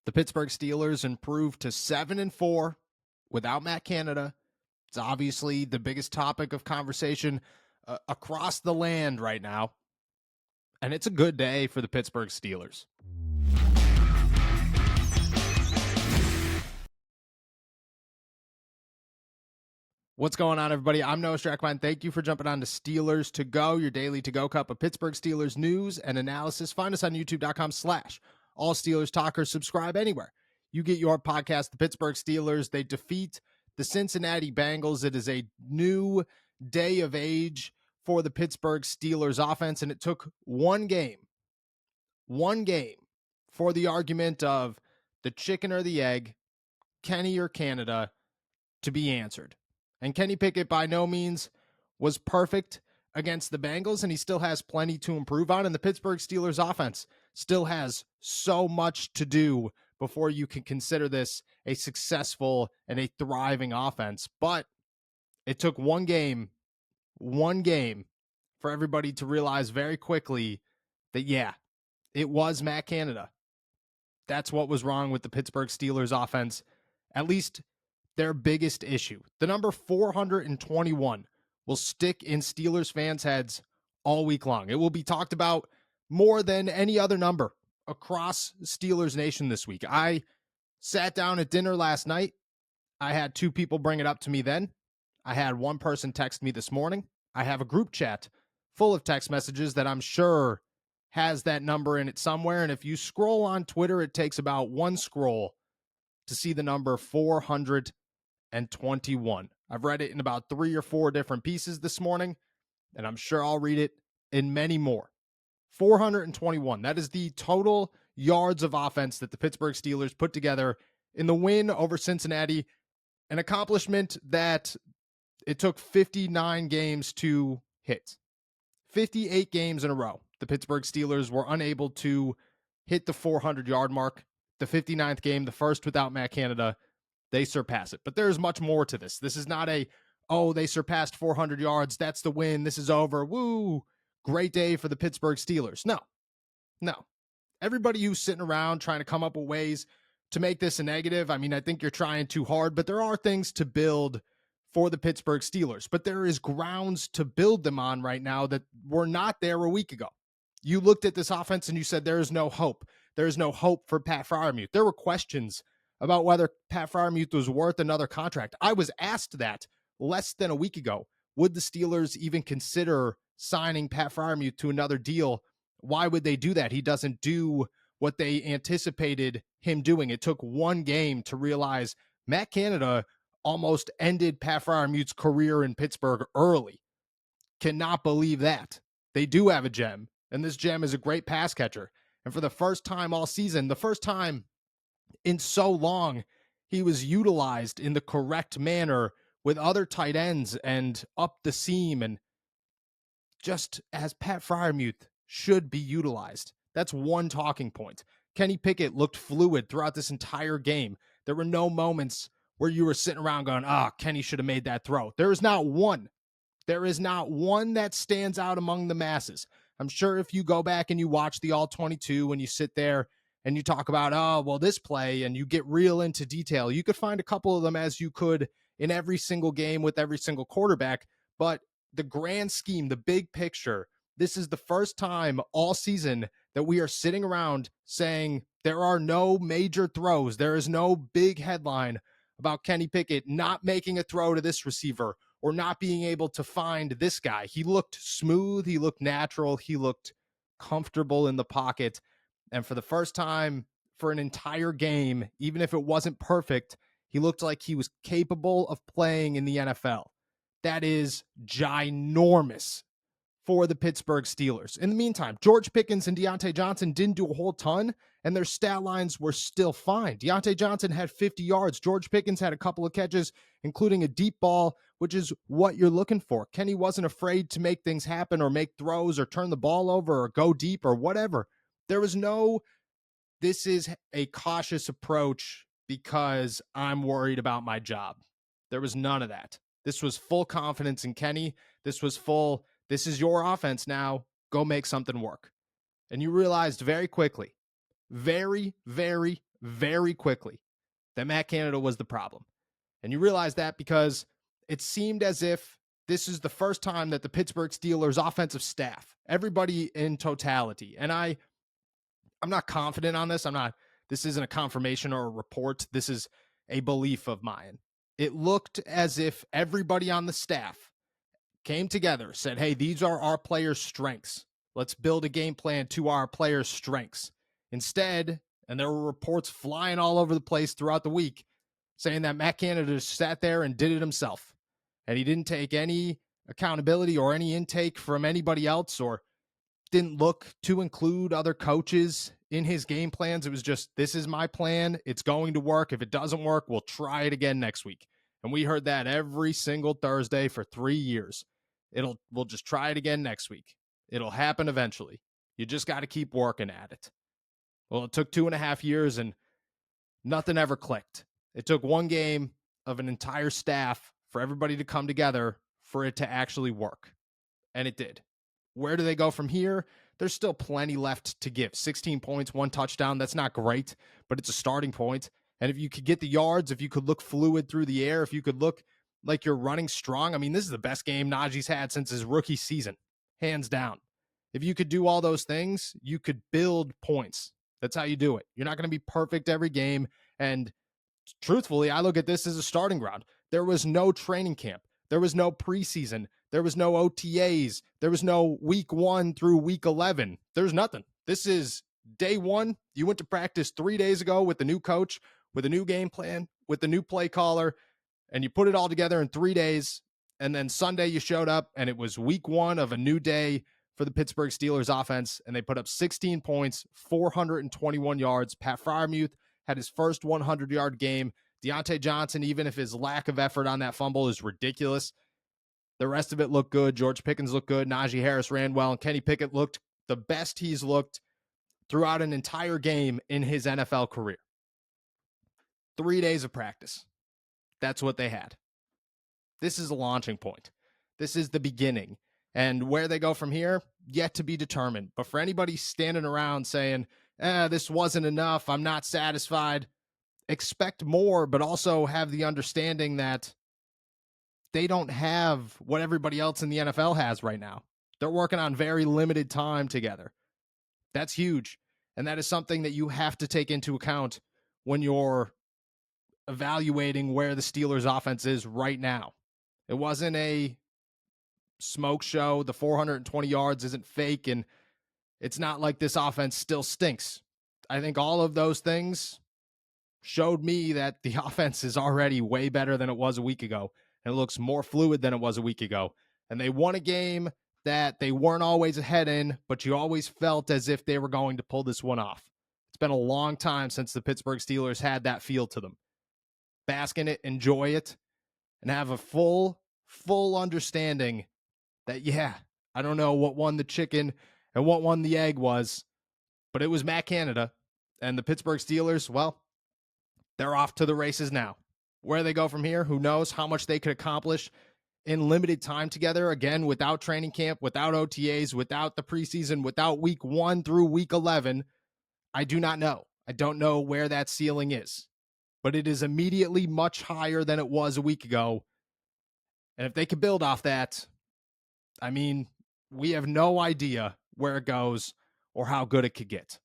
The Pittsburgh Steelers improved to 7-4 without Matt Canada. It's obviously the biggest topic of conversation across the land right now. And it's a good day for the Pittsburgh Steelers. What's going on, everybody? I'm Noah Strackmine. Thank you for jumping on to Steelers to Go, your daily to-go cup of Pittsburgh Steelers news and analysis. Find us on youtube.com/All Steelers Talkers. Subscribe anywhere you get your podcast. The Pittsburgh Steelers, they defeat the Cincinnati Bengals. It is a new day of age for the Pittsburgh Steelers offense, and it took one game for the argument of the chicken or the egg, Kenny or Canada, to be answered. And Kenny Pickett by no means was perfect against the Bengals, and he still has plenty to improve on. And the Pittsburgh Steelers offense still has so much to do before you can consider this a successful and a thriving offense. But it took one game for everybody to realize very quickly that, yeah, it was Matt Canada. That's what was wrong with the Pittsburgh Steelers offense, at least their biggest issue. The number 421 will stick in Steelers fans' heads all week long. It will be talked about more than any other number across Steelers Nation this week. I sat down at dinner last night. I had two people bring it up to me then. I had one person text me this morning. I have a group chat full of text messages that I'm sure has that number in it somewhere. And if you scroll on Twitter, it takes about one scroll to see the number 421. I've read it in about 3 or 4 different pieces this morning, and I'm sure I'll read it in many more. 421. That is the total yards of offense that the Pittsburgh Steelers put together in the win over Cincinnati, an accomplishment that it took 59 games to hit. 58 games in a row. The Pittsburgh Steelers were unable to hit the 400-yard mark. The 59th game, the first without Matt Canada, they surpass it. But there's much more to this. This is not they surpassed 400 yards. That's the win. This is over. Woo. Great day for the Pittsburgh Steelers. No. Everybody who's sitting around trying to come up with ways to make this a negative, I mean, I think you're trying too hard, but there are things to build for the Pittsburgh Steelers. But there is grounds to build them on right now that were not there a week ago. You looked at this offense and you said there is no hope. There is no hope for Pat Freiermuth. There were questions about whether Pat Freiermuth was worth another contract. I was asked that less than a week ago. Would the Steelers even consider signing Pat Freiermuth to another deal? Why would they do that? He doesn't do what they anticipated him doing. It took one game to realize Matt Canada almost ended Pat Freiermuth's career in Pittsburgh early. Cannot believe that. They do have a gem, and this gem is a great pass catcher. And for the first time all season, the first time in so long, he was utilized in the correct manner with other tight ends and up the seam, and just as Pat Freiermuth should be utilized. That's one talking point. Kenny Pickett looked fluid throughout this entire game. There were no moments where you were sitting around going, Kenny should have made that throw. There is not one. There is not one that stands out among the masses. I'm sure if you go back and you watch the All-22 and you sit there and you talk about, this play, and you get real into detail, you could find a couple of them, as you could in every single game with every single quarterback. But the grand scheme, the big picture, this is the first time all season that we are sitting around saying there are no major throws. There is no big headline about Kenny Pickett not making a throw to this receiver or not being able to find this guy. He looked smooth. He looked natural. He looked comfortable in the pocket. And for the first time for an entire game, even if it wasn't perfect, he looked like he was capable of playing in the NFL. That is ginormous for the Pittsburgh Steelers. In the meantime, George Pickens and Deontay Johnson didn't do a whole ton, and their stat lines were still fine. Deontay Johnson had 50 yards. George Pickens had a couple of catches, including a deep ball, which is what you're looking for. Kenny wasn't afraid to make things happen or make throws or turn the ball over or go deep or whatever. There was this is a cautious approach because I'm worried about my job. There was none of that. This was full confidence in Kenny. This is your offense now. Go make something work. And you realized very quickly, very, very, very quickly that Matt Canada was the problem. And you realize that because it seemed as if this is the first time that the Pittsburgh Steelers offensive staff, everybody in totality, and I'm not confident on this. This isn't a confirmation or a report. This is a belief of mine. It looked as if everybody on the staff came together, said, hey, these are our players' strengths. Let's build a game plan to our players' strengths. Instead, and there were reports flying all over the place throughout the week saying that Matt Canada just sat there and did it himself. And he didn't take any accountability or any intake from anybody else, or didn't look to include other coaches in his game plans. It was just, this is my plan. It's going to work. If it doesn't work, we'll try it again next week. And we heard that every single Thursday for 3 years. We'll just try it again next week. It'll happen eventually. You just got to keep working at it. Well, it took 2.5 years and nothing ever clicked. It took one game of an entire staff for everybody to come together for it to actually work. And it did. Where do they go from here? There's still plenty left to give. 16 points, 1 touchdown. That's not great, but it's a starting point. And if you could get the yards, if you could look fluid through the air, if you could look like you're running strong, I mean, this is the best game Najee's had since his rookie season, hands down. If you could do all those things, you could build points. That's how you do it. You're not going to be perfect every game. And truthfully, I look at this as a starting ground. There was no training camp. There was no preseason. There was no OTAs. There was no week 1 through week 11. There's nothing. This is day 1. You went to practice 3 days ago with the new coach, with a new game plan, with the new play caller, and you put it all together in 3 days. And then Sunday you showed up and it was week 1 of a new day for the Pittsburgh Steelers offense. And they put up 16 points, 421 yards. Pat Freiermuth had his first 100-yard game. Deontay Johnson, even if his lack of effort on that fumble is ridiculous, the rest of it looked good. George Pickens looked good. Najee Harris ran well. And Kenny Pickett looked the best he's looked throughout an entire game in his NFL career. 3 days of practice. That's what they had. This is a launching point. This is the beginning. And where they go from here, yet to be determined. But for anybody standing around saying, this wasn't enough, I'm not satisfied, expect more, but also have the understanding that they don't have what everybody else in the NFL has right now. They're working on very limited time together. That's huge. And that is something that you have to take into account when you're evaluating where the Steelers offense is right now. It wasn't a smoke show. The 420 yards isn't fake, and it's not like this offense still stinks. I think all of those things showed me that the offense is already way better than it was a week ago, and it looks more fluid than it was a week ago. And they won a game that they weren't always ahead in, but you always felt as if they were going to pull this one off. It's been a long time since the Pittsburgh Steelers had that feel to them. Bask in it, enjoy it, and have a full understanding that, yeah, I don't know what won the chicken and what won the egg was, but it was Matt Canada. And the Pittsburgh Steelers, well, they're off to the races now. Where they go from here, who knows how much they could accomplish in limited time together, again, without training camp, without OTAs, without the preseason, without week 1 through week 11. I do not know. I don't know where that ceiling is, but it is immediately much higher than it was a week ago. And if they could build off that, I mean, we have no idea where it goes or how good it could get.